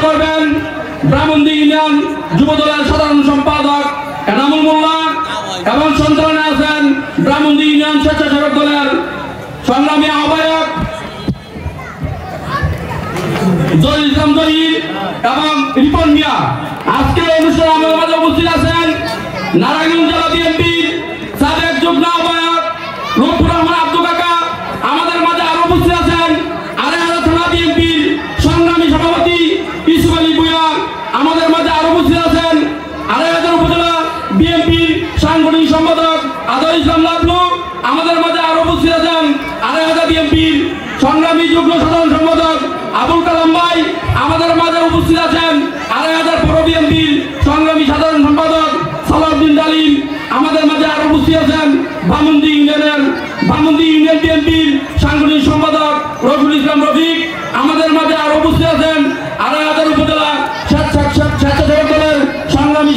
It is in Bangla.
করবেন ব্রাহ্মণদী ইউনিয়ন যুবদলের সাধারণ সম্পাদক এনামুল মোল্লা এবং সঞ্চালনে আছেন ব্রাহ্মণদী ইউনিয়ন স্বেচ্ছাসেবক দলের সংগ্রামী আহ্বায়ক জহির ইসলাম জহির এবং রিপন মিয়া। আজকের অনুষ্ঠানে আমাদের মাঝে উপস্থিত আছেন নারায়ণগঞ্জ জেলা বিএনপির সাবেক যুগ্ম আহ্বায়ক রূপপুর রহমান আব্দু কাকা। আমাদের মাঝে আরো উপস্থিত আছেন আড়াইহাজার থানা বিএনপির সংগ্রামী সভাপতি ইউসুফ আলী ভূঁইয়া। আমাদের মাঝে আরো উপস্থিত আছেন আড়াইহাজার উপজেলা বিএনপির সাংগঠনিক সম্পাদক আদর ইসলাম লাবলু। আমাদের মাঝে আরো উপস্থিত আছেন আড়াইহাজার বিএনপির সংগ্রামী যুগ্ম সাধারণ সম্পাদক আবুল কালাম ভাই। আমাদের মাঝে উপস্থিত আছেন আড়াইহাজার পৌর বিএনপির সংগ্রামী সাধারণ সম্পাদক সালাউদ্দিন ডালিম। আমাদের মাঝে আরো উপস্থিত আছেন ব্রাহ্মণদী ইউনিয়ন বিএনপির সাংগঠনিক সম্পাদক রফিকুল ইসলাম রফিক। আমাদের মাঝে আরো উপস্থিত আছেন আড়াইহাজার উপজেলা স্বেচ্ছাসেবক দলের সংগ্রামী